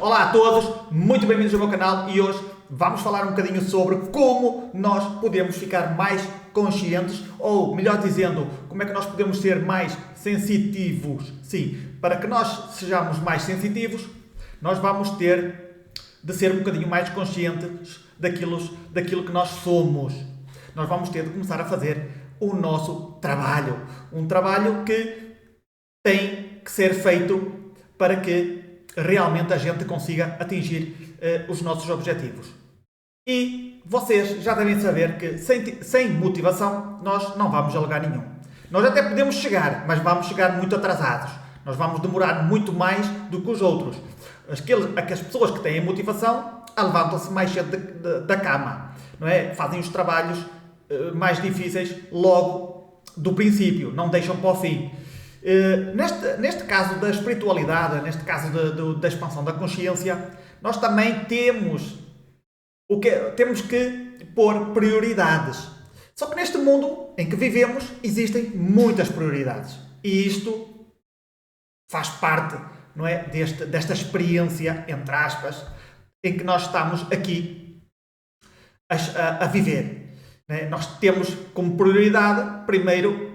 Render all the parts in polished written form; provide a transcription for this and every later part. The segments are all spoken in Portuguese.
Olá a todos, muito bem-vindos ao meu canal e hoje vamos falar um bocadinho sobre como nós podemos ficar mais conscientes ou, melhor dizendo, como é que nós podemos ser mais sensitivos. Sim, para que nós sejamos mais sensitivos, nós vamos ter de ser um bocadinho mais conscientes daquilo que nós somos. Nós vamos ter de começar a fazer o nosso trabalho. Um trabalho que tem que ser feito para que realmente a gente consiga atingir os nossos objetivos. E vocês já devem saber que sem motivação nós não vamos a lugar nenhum. Nós até podemos chegar, mas vamos chegar muito atrasados. Nós vamos demorar muito mais do que os outros. As pessoas que têm motivação levantam-se mais cedo da cama, não é? Fazem os trabalhos mais difíceis logo do princípio, não deixam para o fim. Neste caso da espiritualidade, neste caso da expansão da consciência, nós também temos que pôr prioridades. Só que neste mundo em que vivemos existem muitas prioridades e isto faz parte, não é, desta experiência, entre aspas, em que nós estamos aqui a viver. Nós temos como prioridade primeiro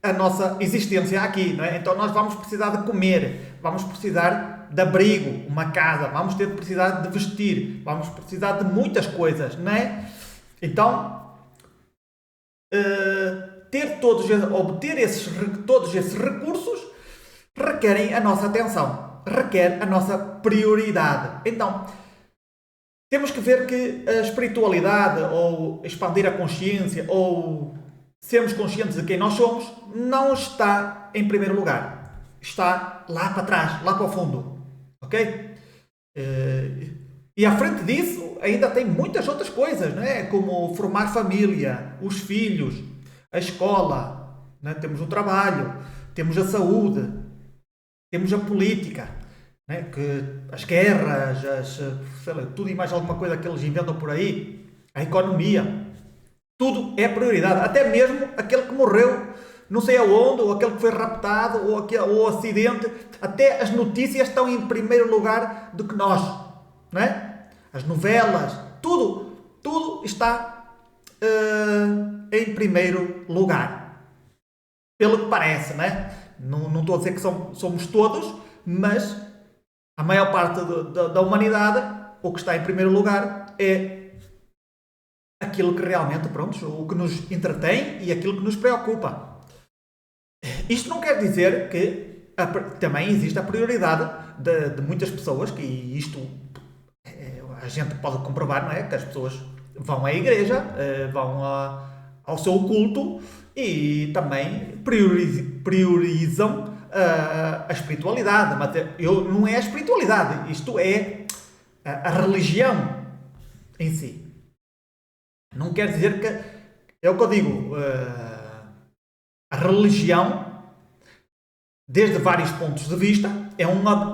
a nossa existência aqui, não é? Então nós vamos precisar de comer, vamos precisar de abrigo, uma casa, vamos precisar de vestir, vamos precisar de muitas coisas, não é? Então, obter todos esses recursos requerem a nossa atenção, requer a nossa prioridade. Então, temos que ver que a espiritualidade, ou expandir a consciência, ou sermos conscientes de quem nós somos, não está em primeiro lugar. Está lá para trás, lá para o fundo. Ok? E à frente disso ainda tem muitas outras coisas, não é? Como formar família, os filhos, a escola, não é? Temos o trabalho, temos a saúde, temos a política, não é? Que as guerras, sei lá, tudo e mais alguma coisa que eles inventam por aí, a economia. Tudo é prioridade, até mesmo aquele que morreu não sei aonde, ou aquele que foi raptado, ou o acidente, até as notícias estão em primeiro lugar do que nós, não é? As novelas, tudo está em primeiro lugar, pelo que parece, não é? Não estou a dizer que somos todos, mas a maior parte da humanidade, o que está em primeiro lugar é aquilo que realmente, pronto, o que nos entretém e aquilo que nos preocupa. Isto não quer dizer que também existe a prioridade de muitas pessoas, que isto a gente pode comprovar, não é? Que as pessoas vão à igreja, vão ao seu culto e também priorizam a espiritualidade. Mas não é a espiritualidade, isto é a religião em si. Não quer dizer que, é o que eu digo, a religião, desde vários pontos de vista,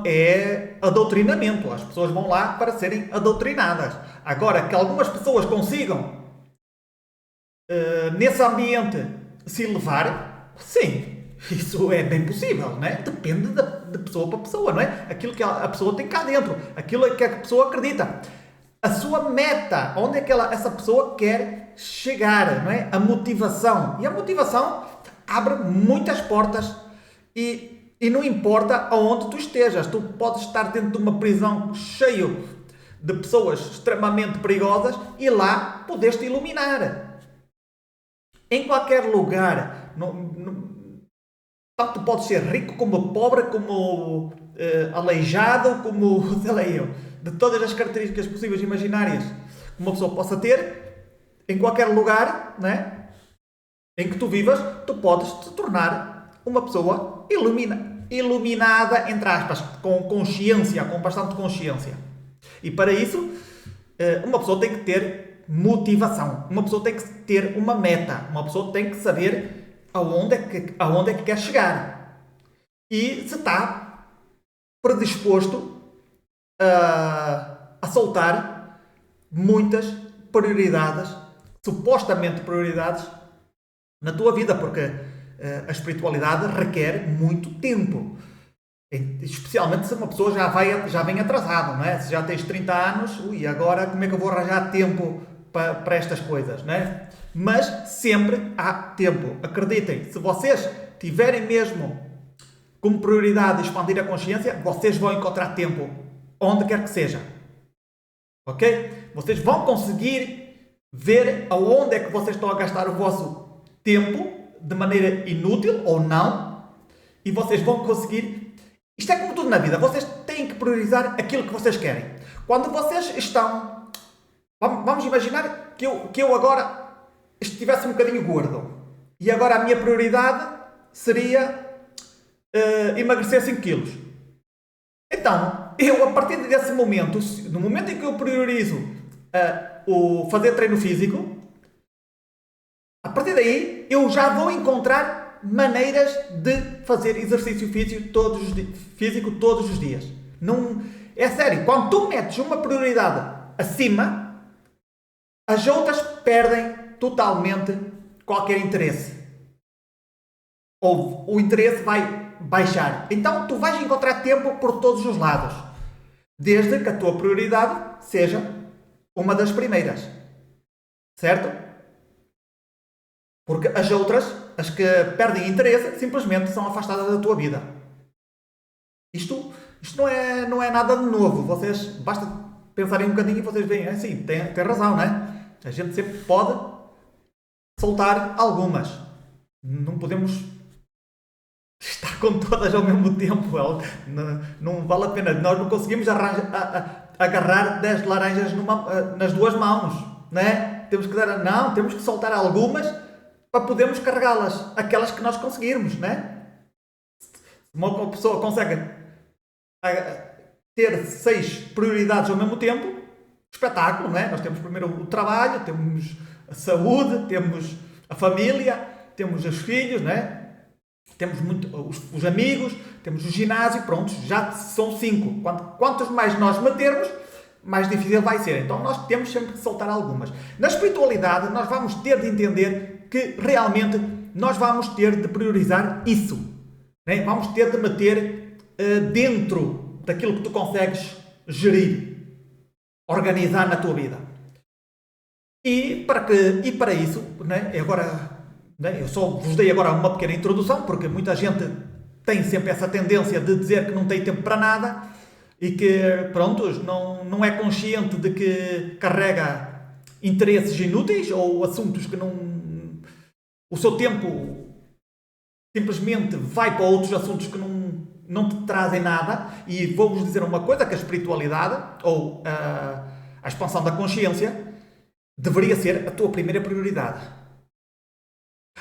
é adoctrinamento. As pessoas vão lá para serem adoutrinadas. Agora, que algumas pessoas consigam, nesse ambiente, se elevar, sim, isso é bem possível, não é? Depende de pessoa para pessoa, não é? Aquilo que a pessoa tem cá dentro, aquilo que a pessoa acredita. A sua meta, onde é que essa pessoa quer chegar, não é? A motivação. E a motivação abre muitas portas e não importa aonde tu estejas. Tu podes estar dentro de uma prisão cheio de pessoas extremamente perigosas e lá podes-te iluminar. Em qualquer lugar, tanto podes ser rico como pobre, como aleijado, como, sei lá eu, de todas as características possíveis e imaginárias que uma pessoa possa ter, em qualquer lugar, né, em que tu vivas, tu podes te tornar uma pessoa iluminada, entre aspas, com consciência, com bastante consciência. E para isso, uma pessoa tem que ter motivação, uma pessoa tem que ter uma meta, uma pessoa tem que saber aonde é que quer chegar. E se está predisposto a soltar muitas prioridades, supostamente prioridades, na tua vida, porque a espiritualidade requer muito tempo. Especialmente se uma pessoa já vem atrasada, não é? Se já tens 30 anos, agora como é que eu vou arranjar tempo para estas coisas, não é? Mas sempre há tempo. Acreditem, se vocês tiverem mesmo como prioridade expandir a consciência, vocês vão encontrar tempo onde quer que seja. Ok? Vocês vão conseguir ver aonde é que vocês estão a gastar o vosso tempo de maneira inútil ou não, e vocês vão conseguir. Isto é como tudo na vida, vocês têm que priorizar aquilo que vocês querem. Quando vocês estão. Vamos imaginar que eu agora estivesse um bocadinho gordo e agora a minha prioridade seria emagrecer 5 quilos. Então, eu a partir desse momento, no momento em que eu priorizo o fazer treino físico, a partir daí eu já vou encontrar maneiras de fazer exercício físico todos os dias. Não, é sério, quando tu metes uma prioridade acima, as outras perdem totalmente qualquer interesse. Ou o interesse vai baixar. Então tu vais encontrar tempo por todos os lados. Desde que a tua prioridade seja uma das primeiras. Certo? Porque as outras, as que perdem interesse, simplesmente são afastadas da tua vida. Isto não é nada de novo. Vocês, basta pensarem um bocadinho e vocês veem, sim, tem razão, não é? A gente sempre pode soltar algumas. Não podemos estar com todas ao mesmo tempo. Não vale a pena. Nós não conseguimos agarrar 10 laranjas nas duas mãos, não é? Temos que soltar algumas para podermos carregá-las, aquelas que nós conseguirmos, não é? Uma pessoa consegue ter 6 prioridades ao mesmo tempo, espetáculo, não é? Nós temos primeiro o trabalho, temos a saúde, temos a família, temos os filhos, não é? Temos os amigos, temos o ginásio, pronto, já são 5. Quantos mais nós metermos, mais difícil vai ser. Então nós temos sempre que soltar algumas. Na espiritualidade, nós vamos ter de entender que realmente nós vamos ter de priorizar isso. Né? Vamos ter de meter dentro daquilo que tu consegues gerir, organizar na tua vida. E para isso, né? Agora, eu só vos dei agora uma pequena introdução, porque muita gente tem sempre essa tendência de dizer que não tem tempo para nada e que, pronto, não é consciente de que carrega interesses inúteis ou assuntos que não... O seu tempo simplesmente vai para outros assuntos que não te trazem nada. E vou-vos dizer uma coisa, que a espiritualidade ou a expansão da consciência deveria ser a tua primeira prioridade.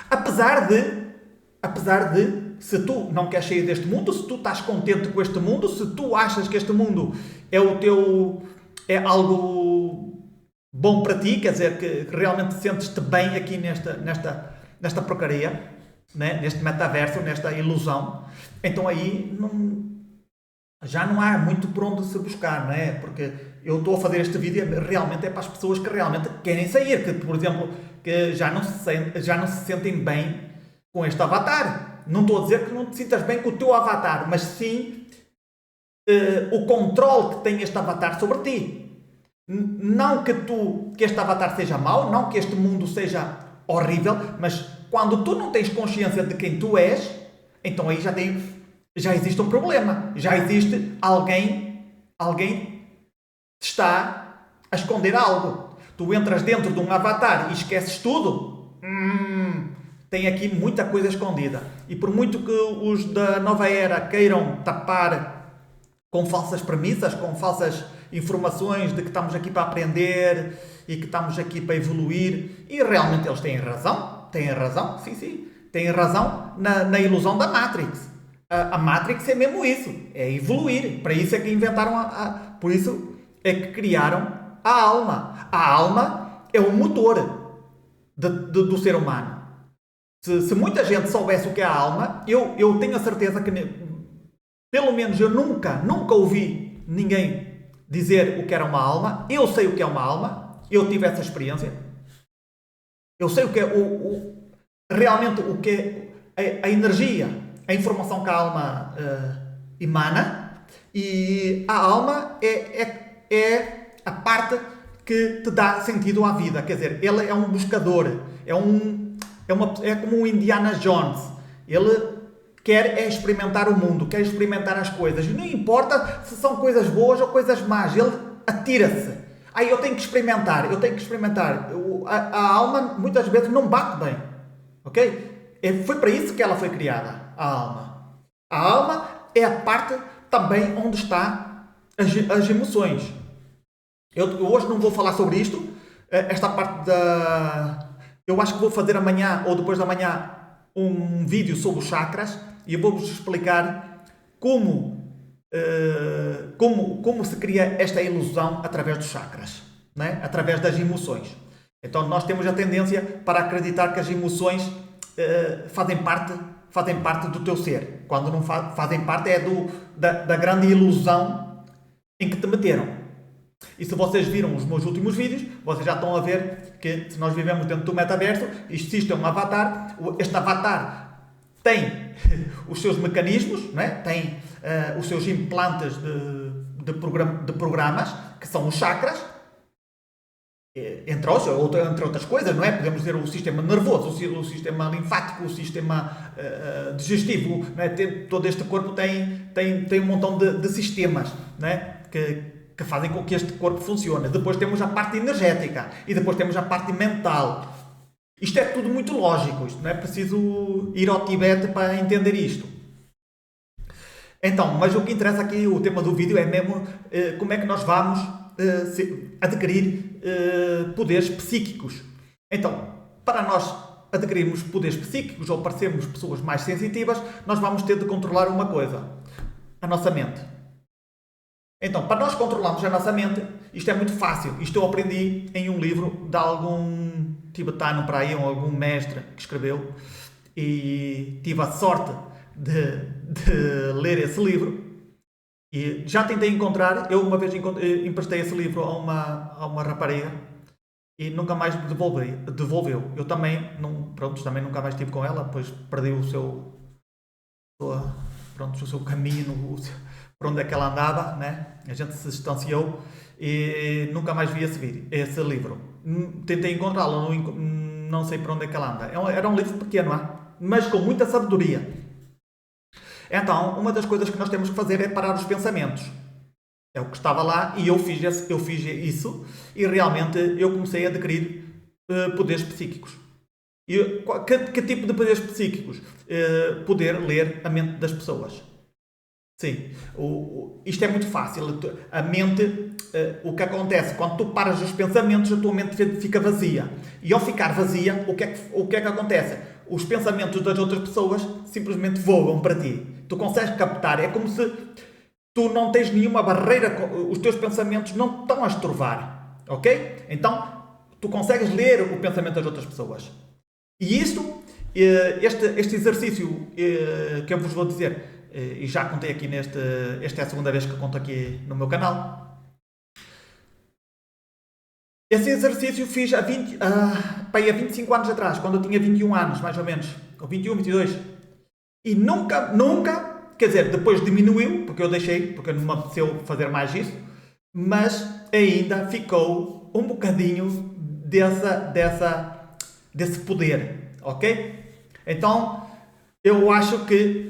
Apesar de, se tu não queres sair deste mundo, se tu estás contente com este mundo, se tu achas que este mundo é algo bom para ti, quer dizer, que realmente sentes-te bem aqui nesta porcaria, né? Neste metaverso, nesta ilusão, então aí já não há muito por onde se buscar, não é? Porque eu estou a fazer este vídeo realmente é para as pessoas que realmente querem sair, que, por exemplo, que já não se sentem bem com este avatar. Não estou a dizer que não te sintas bem com o teu avatar, mas sim o controle que tem este avatar sobre ti. Não que este avatar seja mau, não que este mundo seja horrível, mas quando tu não tens consciência de quem tu és, então aí já existe um problema. Já existe alguém te está a esconder algo. Tu entras dentro de um avatar e esqueces tudo. Tem aqui muita coisa escondida. E por muito que os da nova era queiram tapar com falsas premissas, com falsas informações de que estamos aqui para aprender e que estamos aqui para evoluir, e realmente eles têm razão, sim, têm razão na ilusão da Matrix. A Matrix é mesmo isso, é evoluir. Para isso é que inventaram por isso é que criaram a alma. A alma é o motor do ser humano. Se muita gente soubesse o que é a alma, eu tenho a certeza que, pelo menos eu nunca ouvi ninguém dizer o que era uma alma. Eu sei o que é uma alma, eu tive essa experiência. Eu sei o que é realmente o que é a energia, a informação que a alma emana, e a alma é a parte que te dá sentido à vida. Quer dizer, ele é um buscador, é como um Indiana Jones. Ele quer experimentar o mundo, quer experimentar as coisas. E não importa se são coisas boas ou coisas más, ele atira-se. Eu tenho que experimentar. A alma muitas vezes não bate bem. Ok? Foi para isso que ela foi criada, a alma. A alma é a parte também onde está as emoções. Eu hoje não vou falar sobre isto. Esta parte eu acho que vou fazer amanhã ou depois da manhã um vídeo sobre os chakras e eu vou-vos explicar como se cria esta ilusão através dos chakras, né? Através das emoções. Então nós temos a tendência para acreditar que as emoções fazem parte do teu ser. Quando não fazem parte é da grande ilusão em que te meteram. E se vocês viram os meus últimos vídeos, vocês já estão a ver que se nós vivemos dentro do metaverso, existe um avatar. Este avatar tem os seus mecanismos, não é? Tem os seus implantes de programas, que são os chakras, entre outras coisas, não é? Podemos dizer o sistema nervoso, o sistema linfático, o sistema digestivo, não é? Todo este corpo tem um montão de sistemas, não é? Que fazem com que este corpo funcione. Depois temos a parte energética e depois temos a parte mental. Isto é tudo muito lógico, isto não é preciso ir ao Tibete para entender isto. Então, mas o que interessa aqui, o tema do vídeo é mesmo como é que nós vamos adquirir poderes psíquicos. Então, para nós adquirirmos poderes psíquicos ou parecermos pessoas mais sensitivas, nós vamos ter de controlar uma coisa, a nossa mente. Então, para nós controlarmos a nossa mente, isto é muito fácil. Isto eu aprendi em um livro de algum tibetano para aí, ou algum mestre que escreveu, e tive a sorte de ler esse livro. E já tentei encontrar, eu uma vez emprestei esse livro a uma rapariga e nunca mais me devolveu. Eu também, também nunca mais estive com ela, pois perdi o seu caminho, por onde é que ela andava, né? A gente se distanciou e nunca mais vi esse livro. Tentei encontrá-lo, não sei por onde é que ela anda. Era um livro pequeno, mas com muita sabedoria. Então, uma das coisas que nós temos que fazer é parar os pensamentos. É o que estava lá e eu fiz isso e realmente eu comecei a adquirir poderes psíquicos. E que tipo de poderes psíquicos? Poder ler a mente das pessoas. Sim, isto é muito fácil. A mente, o que acontece? Quando tu paras os pensamentos, a tua mente fica vazia. E ao ficar vazia, o que é que acontece? Os pensamentos das outras pessoas simplesmente voam para ti. Tu consegues captar, é como se tu não tens nenhuma barreira, os teus pensamentos não estão a estrovar. Ok? Então, tu consegues ler o pensamento das outras pessoas. E isto, este exercício que eu vos vou dizer, e já contei aqui esta é a segunda vez que conto aqui no meu canal. Esse exercício fiz há 25 anos atrás, quando eu tinha 21 anos, mais ou menos, ou 21, 22. E nunca, quer dizer, depois diminuiu, porque não me apeteceu fazer mais isso, mas ainda ficou um bocadinho desse poder, ok? Então, eu acho que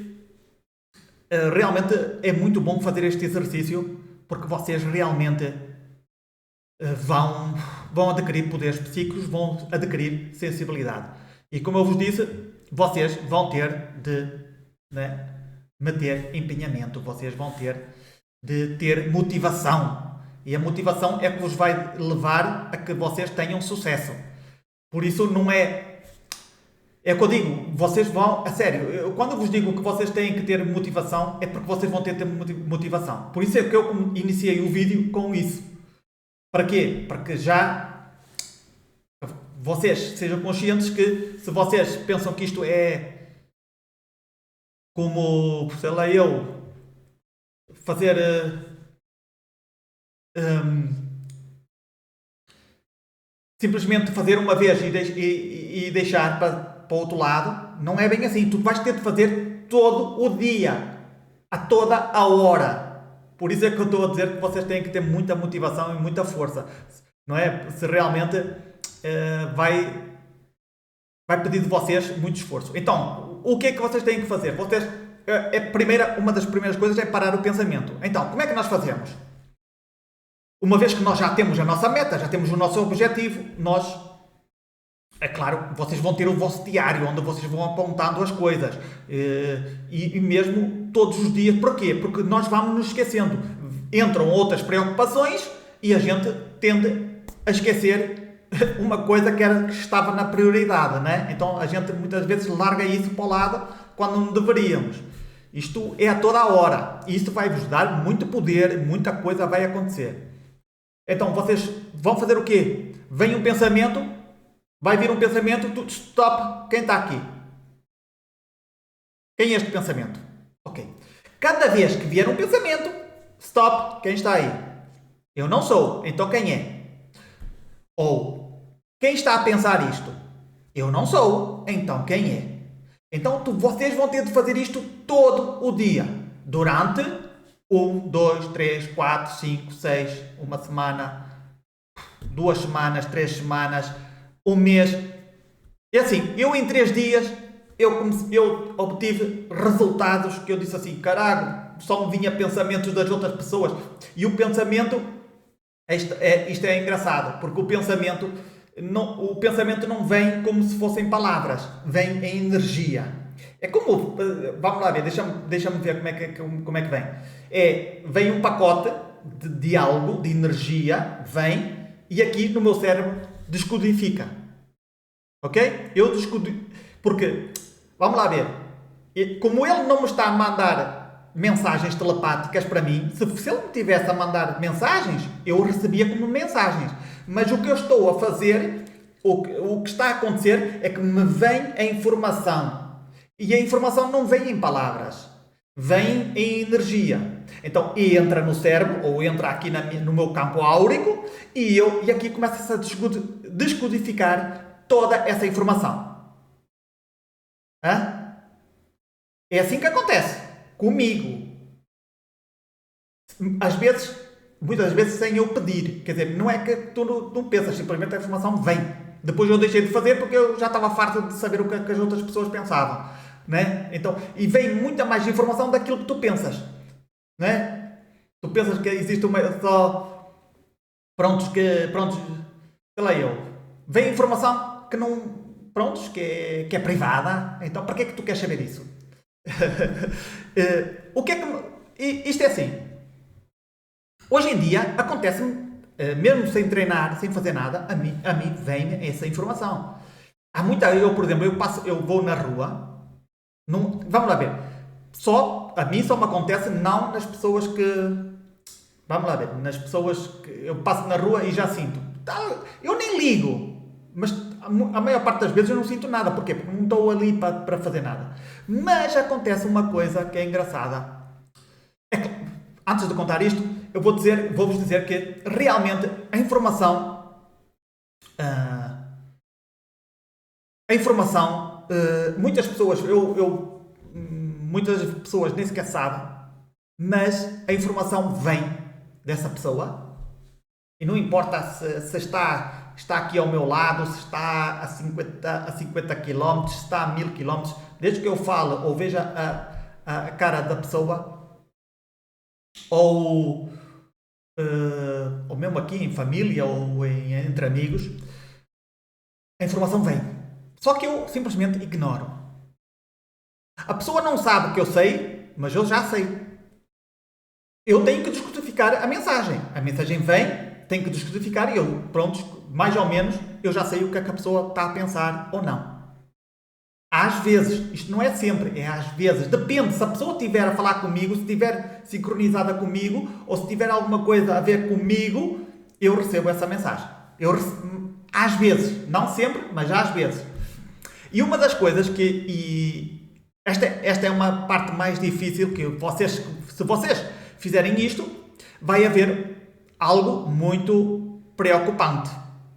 realmente é muito bom fazer este exercício, porque vocês realmente vão adquirir poderes psíquicos, vão adquirir sensibilidade. E como eu vos disse, vocês vão ter de meter empenhamento, vocês vão ter de ter motivação. E a motivação é que vos vai levar a que vocês tenham sucesso. Por isso não é... É o que eu digo, vocês vão... A sério, quando eu vos digo que vocês têm que ter motivação, é porque vocês vão ter motivação. Por isso é que eu iniciei o vídeo com isso. Para quê? Para que já vocês sejam conscientes que se vocês pensam que isto é como, sei lá, eu fazer simplesmente fazer uma vez e deixar para o outro lado, não é bem assim. Tu vais ter de fazer todo o dia. a toda a hora. Por isso é que eu estou a dizer que vocês têm que ter muita motivação e muita força. Não é? Se realmente vai pedir de vocês muito esforço. Então, o que é que vocês têm que fazer? Vocês, uma das primeiras coisas é parar o pensamento. Então, como é que nós fazemos? Uma vez que nós já temos a nossa meta, já temos o nosso objetivo, é claro, vocês vão ter o vosso diário, onde vocês vão apontando as coisas. E mesmo todos os dias. Porquê? Porque nós vamos nos esquecendo. Entram outras preocupações e a gente tende a esquecer uma coisa que estava na prioridade, né? Então a gente muitas vezes larga isso para o lado quando não deveríamos. Isto é a toda a hora. E isto vai vos dar muito poder, muita coisa vai acontecer. Então vocês vão fazer o quê? Vem um pensamento, vai vir um pensamento, stop, quem está aqui? Quem é este pensamento? Ok. Cada vez que vier um pensamento, stop, quem está aí? Eu não sou, então quem é? Ou, quem está a pensar isto? Eu não sou, então quem é? Então vocês vão ter de fazer isto todo o dia, durante 1, 2, 3, 4, 5, 6, uma semana, 2 semanas, 3 semanas, um mês. É assim, eu em 3 dias, eu obtive resultados que eu disse assim, caralho, só me vinha pensamentos das outras pessoas. E o pensamento, isto é engraçado, porque o pensamento não vem como se fossem palavras, vem em energia. É como, vamos lá ver, deixa-me ver como é que vem. Vem um pacote de algo, de energia, vem, e aqui no meu cérebro descodifica. Ok? Eu descodifico, porque, vamos lá ver, como ele não me está a mandar mensagens telepáticas para mim, se ele me tivesse a mandar mensagens, eu recebia como mensagens. Mas o que eu estou a fazer, o que está a acontecer é que me vem a informação. E a informação não vem em palavras, vem em energia. Então entra no cérebro, ou entra aqui no meu campo áurico, e aqui começa-se a descodificar toda essa informação. Hã? É assim que acontece comigo. Muitas vezes sem eu pedir. Quer dizer, não é que tu não pensas, simplesmente a informação vem. Depois eu deixei de fazer porque eu já estava farto de saber o que as outras pessoas pensavam. Né? Então, e vem muita mais informação daquilo que tu pensas. Né? Tu pensas que existe só sei lá eu. Vem informação que não... que é privada. Então, para que é que tu queres saber isso? O que é que... Isto é assim. Hoje em dia, acontece-me, mesmo sem treinar, sem fazer nada, a mim vem essa informação. Eu, por exemplo, eu vou na rua, vamos lá ver, a mim só me acontece não nas pessoas que... Vamos lá ver, nas pessoas que eu passo na rua e já sinto. Eu nem ligo, mas a maior parte das vezes eu não sinto nada. Porquê? Porque não estou ali para fazer nada. Mas acontece uma coisa que é engraçada. Antes de contar isto, vou-vos dizer que realmente a informação, muitas pessoas nem sequer sabem, mas a informação vem dessa pessoa, e não importa se está aqui ao meu lado, se está a 50 km, se está a 1000 km, desde que eu falo ou veja a cara da pessoa, ou mesmo aqui em família ou entre amigos, a informação vem. Só que eu simplesmente ignoro. A pessoa não sabe que eu sei, mas eu já sei. Eu tenho que descodificar a mensagem. A mensagem vem, tenho que descodificar e eu, mais ou menos, eu já sei o que é que a pessoa está a pensar ou não. Às vezes, isto não é sempre, é às vezes, depende, se a pessoa estiver a falar comigo, se estiver sincronizada comigo, ou se tiver alguma coisa a ver comigo, eu recebo essa mensagem. Às vezes, não sempre, mas às vezes. E uma das coisas esta é uma parte mais difícil, que se vocês fizerem isto, vai haver algo muito preocupante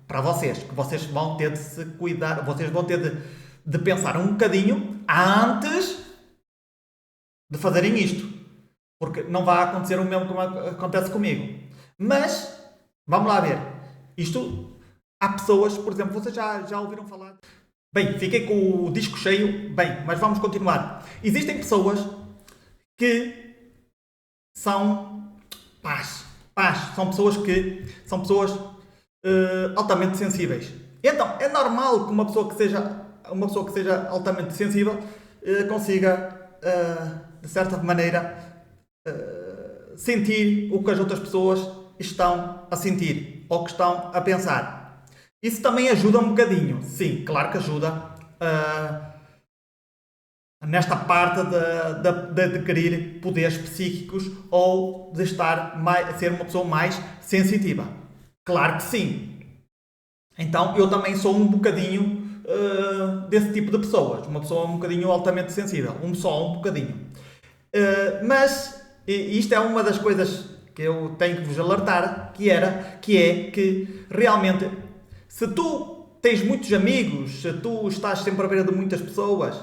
para vocês, que vocês vão ter de se cuidar, vocês vão ter de pensar um bocadinho antes de fazerem isto. Porque não vai acontecer o mesmo que acontece comigo. Mas, vamos lá ver. Isto, há pessoas, por exemplo, vocês já ouviram falar? Bem, fiquei com o disco cheio. Bem, mas vamos continuar. Existem pessoas que são paz. Paz. São pessoas altamente sensíveis. Então, é normal que uma pessoa que seja altamente sensível consiga, de certa maneira, sentir o que as outras pessoas estão a sentir ou que estão a pensar. Isso também ajuda um bocadinho. Sim, claro que ajuda nesta parte de adquirir poderes psíquicos ou de ser uma pessoa mais sensitiva. Claro que sim. Então eu também sou um bocadinho desse tipo de pessoas. Uma pessoa um bocadinho altamente sensível. Um bocadinho. Mas isto é uma das coisas que eu tenho que vos alertar, que é que realmente, se tu tens muitos amigos, se tu estás sempre à beira de muitas pessoas,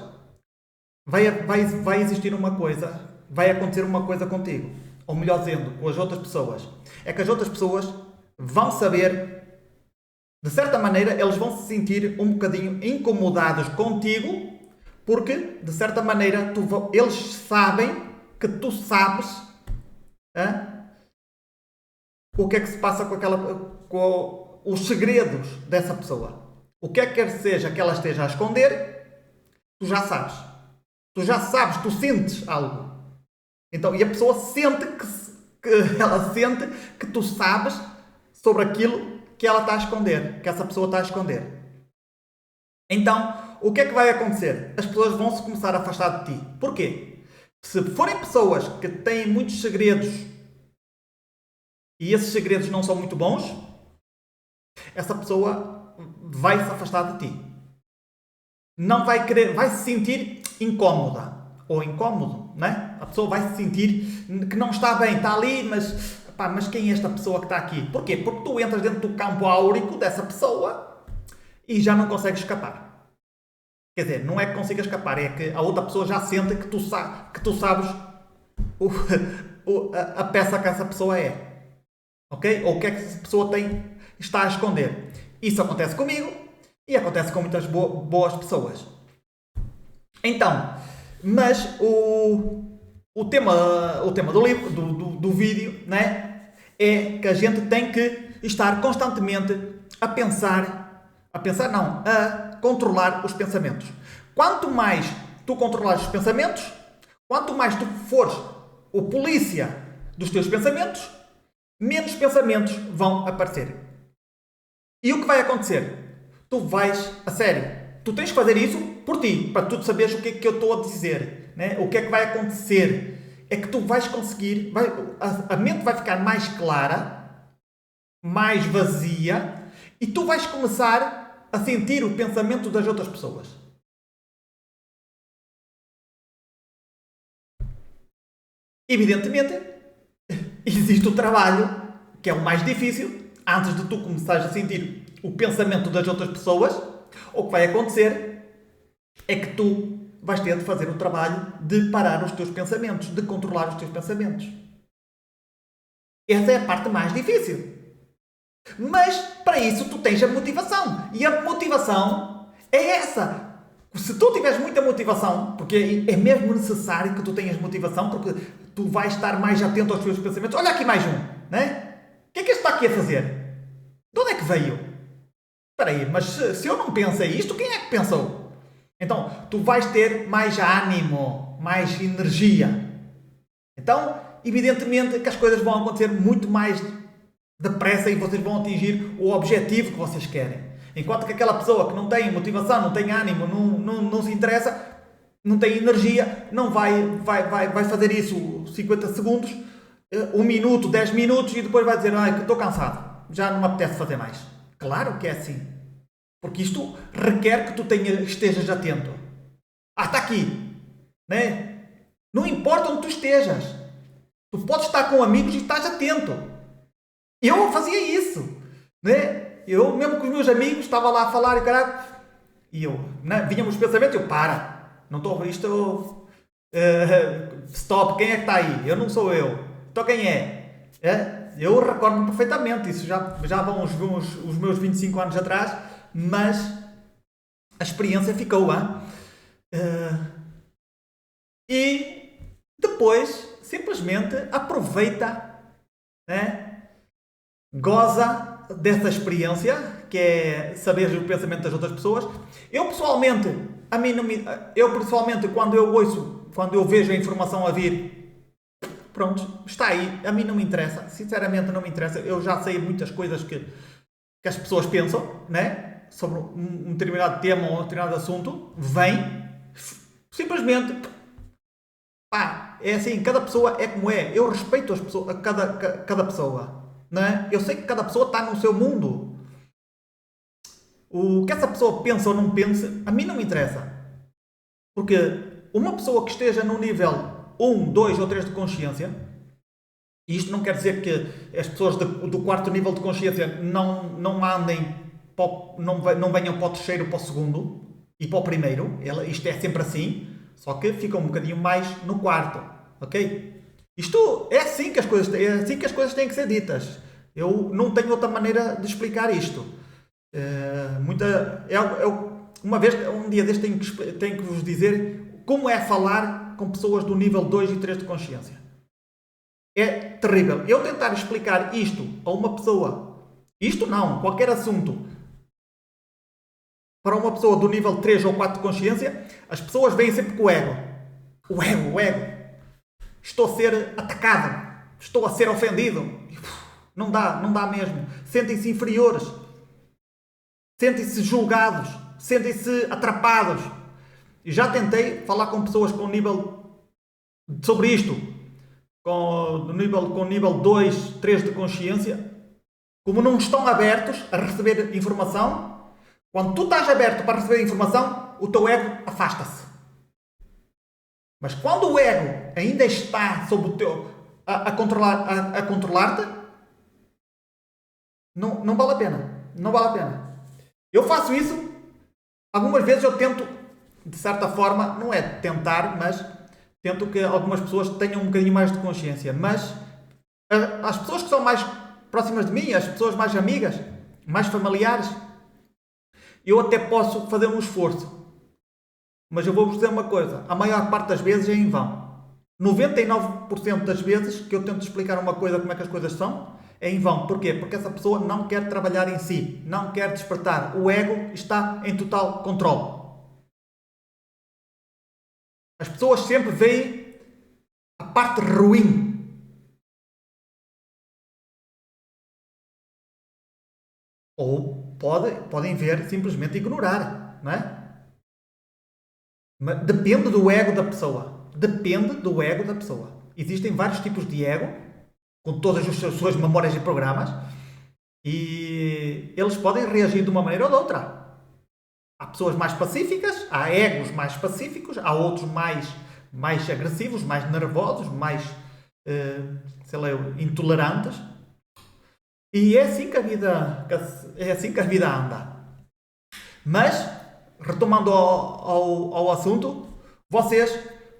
vai existir uma coisa, vai acontecer uma coisa contigo. Ou melhor dizendo, com as outras pessoas. É que as outras pessoas vão saber, de certa maneira, eles vão se sentir um bocadinho incomodados contigo, porque, de certa maneira, eles sabem que tu sabes o que é que se passa com os segredos dessa pessoa. O que é que quer seja que ela esteja a esconder, tu já sabes. Tu já sabes, tu sentes algo. Então, e a pessoa sente ela sente que tu sabes sobre aquilo que ela está a esconder, que essa pessoa está a esconder. Então, o que é que vai acontecer? As pessoas vão se começar a afastar de ti. Porquê? Se forem pessoas que têm muitos segredos e esses segredos não são muito bons, essa pessoa vai se afastar de ti. Não vai querer, vai se sentir incómoda ou incómodo, né? A pessoa vai se sentir que não está bem, está ali, mas quem é esta pessoa que está aqui? Porquê? Porque tu entras dentro do campo áurico dessa pessoa e já não consegues escapar. Quer dizer, não é que consiga escapar, é que a outra pessoa já sente que tu sabes a peça que essa pessoa é. Ok? Ou o que é que essa pessoa está a esconder. Isso acontece comigo e acontece com muitas boas pessoas. Então, mas o tema do livro, do vídeo, né, é que a gente tem que estar constantemente a controlar os pensamentos. Quanto mais tu controlares os pensamentos, quanto mais tu fores o polícia dos teus pensamentos, menos pensamentos vão aparecer. E o que vai acontecer? Tu vais a sério. Tu tens que fazer isso por ti, para tu saberes o que é que eu estou a dizer. Né? O que é que vai acontecer? É que tu vais conseguir, a mente vai ficar mais clara, mais vazia, e tu vais começar a sentir o pensamento das outras pessoas. Evidentemente, existe o trabalho, que é o mais difícil, antes de tu começares a sentir o pensamento das outras pessoas. O que vai acontecer é que tu vais ter de fazer o trabalho de parar os teus pensamentos, de controlar os teus pensamentos. Essa é a parte mais difícil. Mas, para isso, tu tens a motivação. E a motivação é essa. Se tu tiveres muita motivação, porque é mesmo necessário que tu tenhas motivação, porque tu vais estar mais atento aos teus pensamentos. Olha aqui mais um, né? O que é que este está aqui a fazer? De onde é que veio? Espera aí, mas se eu não pensei isto, quem é que pensou? Então, tu vais ter mais ânimo, mais energia. Então, evidentemente que as coisas vão acontecer muito mais depressa e vocês vão atingir o objetivo que vocês querem. Enquanto que aquela pessoa que não tem motivação, não tem ânimo, não se interessa, não tem energia, não vai fazer isso 50 segundos, 1 minuto, 10 minutos e depois vai dizer, que estou cansado, já não me apetece fazer mais. Claro que é assim. Porque isto requer que tu estejas atento. Está aqui. Né? Não importa onde tu estejas. Tu podes estar com amigos e estás atento. Eu fazia isso. Né? Eu, mesmo com os meus amigos, estava lá a falar e caralho. E eu, né? Vinha-me os pensamentos, não estou a ver isto. Stop, quem é que está aí? Eu não sou eu. Então quem é? Eu recordo-me perfeitamente, isso já vão os meus 25 anos atrás, mas a experiência ficou lá. E depois, simplesmente, aproveita, né? Goza dessa experiência, que é saber o pensamento das outras pessoas. Eu pessoalmente, a mim não me, eu pessoalmente, quando eu vejo a informação a vir, pronto, está aí, a mim não me interessa, sinceramente não me interessa. Eu já sei muitas coisas que as pessoas pensam, né? Sobre um determinado tema ou um determinado assunto, vem, simplesmente, pá, é assim, cada pessoa é como é. Eu respeito as pessoas, cada pessoa, não é? Eu sei que cada pessoa está no seu mundo. O que essa pessoa pensa ou não pensa, a mim não me interessa. Porque uma pessoa que esteja no nível 1, 2 ou 3 de consciência, e isto não quer dizer que as pessoas do quarto nível de consciência não andem, não venham para o terceiro, para o segundo e para o primeiro. Isto é sempre assim, só que fica um bocadinho mais no quarto, ok? Isto é assim que as coisas têm que ser ditas. Eu não tenho outra maneira de explicar isto. Um dia deste tenho que vos dizer como é falar com pessoas do nível 2 e 3 de consciência. É terrível. Eu tentar explicar isto a uma pessoa, isto não, qualquer assunto, para uma pessoa do nível 3 ou 4 de consciência, as pessoas vêm sempre com o ego. O ego. Estou a ser atacado. Estou a ser ofendido. Não dá mesmo. Sentem-se inferiores. Sentem-se julgados. Sentem-se atrapados. E já tentei falar com pessoas com nível sobre isto. Com nível 2, 3 de consciência. Como não estão abertos a receber informação, quando tu estás aberto para receber informação, o teu ego afasta-se. Mas quando o ego ainda está sob o teu a controlar-te, não vale a pena. Não vale a pena. Eu faço isso, algumas vezes eu tento, de certa forma, não é tentar, mas tento que algumas pessoas tenham um bocadinho mais de consciência. Mas as pessoas que são mais próximas de mim, as pessoas mais amigas, mais familiares, eu até posso fazer um esforço. Mas eu vou-vos dizer uma coisa, a maior parte das vezes é em vão. 99% das vezes que eu tento explicar uma coisa, como é que as coisas são, é em vão. Porquê? Porque essa pessoa não quer trabalhar em si, não quer despertar. O ego está em total controle. As pessoas sempre veem a parte ruim. Ou podem ver simplesmente ignorar, não é? Mas depende do ego da pessoa. Depende do ego da pessoa. Existem vários tipos de ego, com todas as suas memórias e programas, e eles podem reagir de uma maneira ou de outra. Há pessoas mais pacíficas, há egos mais pacíficos, há outros mais agressivos, mais nervosos, mais, sei lá, intolerantes. E é assim que a vida anda. Mas, retomando ao assunto, vocês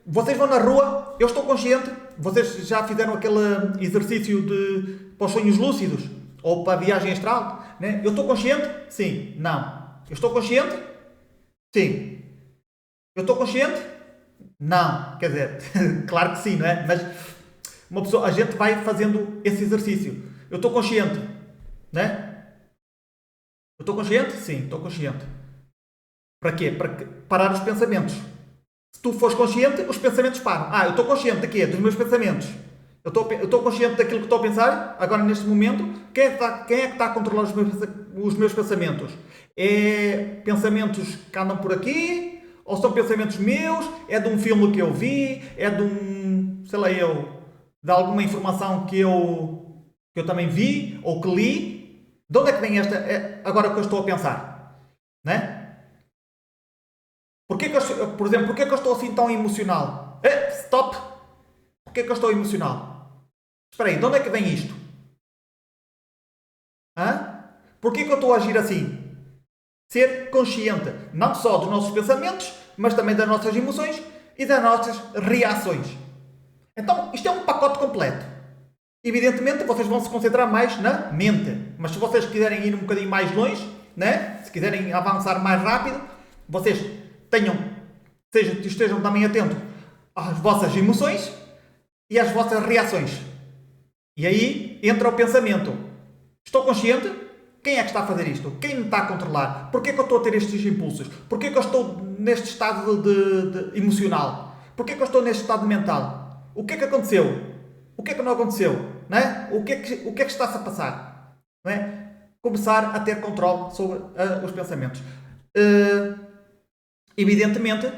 vão na rua, eu estou consciente, vocês já fizeram aquele exercício para os sonhos lúcidos, ou para a viagem astral, né? Eu estou consciente? Sim. Não. Eu estou consciente? Sim. Eu estou consciente? Não. Quer dizer, claro que sim, não é? Mas a gente vai fazendo esse exercício. Eu estou consciente, né? Eu estou consciente? Sim, estou consciente. Para quê? Para parar os pensamentos. Se tu fores consciente, os pensamentos param. Eu estou consciente de quê? Dos meus pensamentos. Eu estou consciente daquilo que estou a pensar, agora neste momento. Quem é que está a controlar os meus pensamentos? É pensamentos que andam por aqui? Ou são pensamentos meus? É de um filme que eu vi? É de sei lá de alguma informação que eu também vi ou que li? De onde é que vem agora que eu estou a pensar? Né? Por exemplo, porquê que eu estou assim tão emocional? Stop! Porquê que eu estou emocional? Espera aí, de onde é que vem isto? Porquê que eu estou a agir assim? Ser consciente, não só dos nossos pensamentos, mas também das nossas emoções e das nossas reações. Então, isto é um pacote completo. Evidentemente, vocês vão se concentrar mais na mente. Mas se vocês quiserem ir um bocadinho mais longe, né? Se quiserem avançar mais rápido, vocês estejam também atentos às vossas emoções e às vossas reações. E aí entra o pensamento. Estou consciente? Quem é que está a fazer isto? Quem me está a controlar? Porquê que eu estou a ter estes impulsos? Porquê que eu estou neste estado de emocional? Porquê que eu estou neste estado mental? O que é que aconteceu? O que é que não aconteceu? Não é? O que é que está-se a passar? Não é? Começar a ter controle sobre os pensamentos. Evidentemente,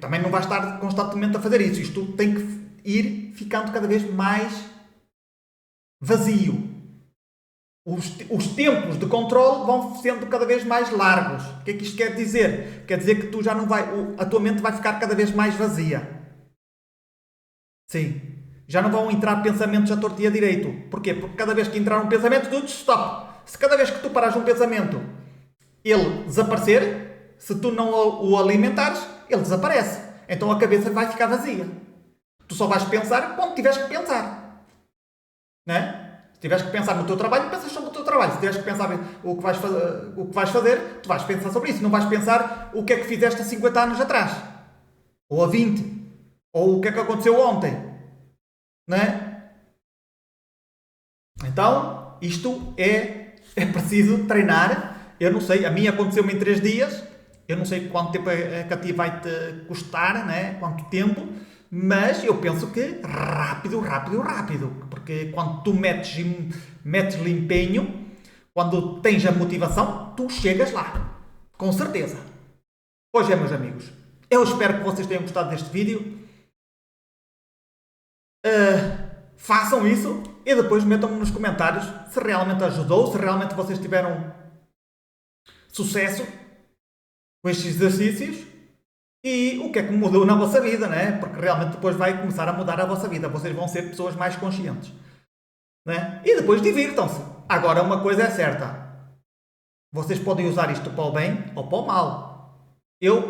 também não vai estar constantemente a fazer isso. Isto tem que ir ficando cada vez mais vazio. Os tempos de controle vão sendo cada vez mais largos. O que é que isto quer dizer? Quer dizer que tu já não vai, a tua mente vai ficar cada vez mais vazia. Sim. Já não vão entrar pensamentos à torta e a direito. Porquê? Porque cada vez que entrar um pensamento, tu stop. Se cada vez que tu parares um pensamento, ele desaparecer, se tu não o alimentares, ele desaparece. Então a cabeça vai ficar vazia. Tu só vais pensar quando tiveres que pensar. Não é? Se tiveres que pensar no teu trabalho, pensas sobre o teu trabalho. Se tiveres que pensar o que vais fazer, tu vais pensar sobre isso. Não vais pensar o que é que fizeste há 50 anos atrás. Ou há 20. Ou o que é que aconteceu ontem. Não é? Então, isto é preciso treinar. Eu não sei, a mim aconteceu-me em 3 dias. Eu não sei quanto tempo é que a ti vai te custar, né? Quanto tempo. Mas eu penso que rápido. Porque quando tu metes-lhe empenho, quando tens a motivação, tu chegas lá. Com certeza. Pois é, meus amigos. Eu espero que vocês tenham gostado deste vídeo. Façam isso e depois metam-me nos comentários se realmente ajudou, se realmente vocês tiveram sucesso com estes exercícios e o que é que mudou na vossa vida, né? Porque realmente depois vai começar a mudar a vossa vida. Vocês vão ser pessoas mais conscientes, né? E depois divirtam-se. Agora uma coisa é certa. Vocês podem usar isto para o bem ou para o mal.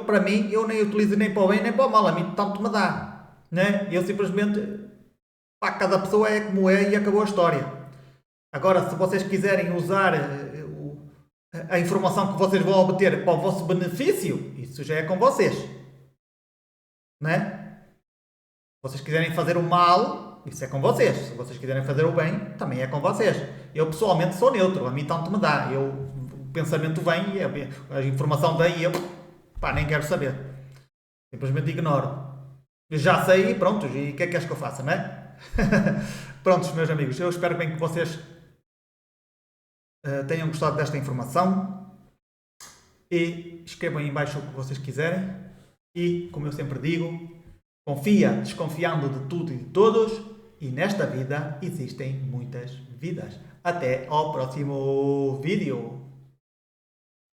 Para mim, eu nem utilizo nem para o bem nem para o mal. A mim tanto me dá, né? Eu simplesmente... cada pessoa é como é e acabou a história. Agora, se vocês quiserem usar a informação que vocês vão obter para o vosso benefício, isso já é com vocês. Não é? Se vocês quiserem fazer o mal, isso é com vocês. Se vocês quiserem fazer o bem, também é com vocês. Eu pessoalmente sou neutro, a mim tanto me dá. O pensamento vem, a informação vem e eu nem quero saber. Simplesmente ignoro. Eu já sei e pronto, e o que é que queres que eu faça, não é? Prontos, meus amigos, eu espero bem que vocês tenham gostado desta informação e escrevam aí em baixo o que vocês quiserem e, como eu sempre digo, confia desconfiando de tudo e de todos e nesta vida existem muitas vidas. Até ao próximo vídeo.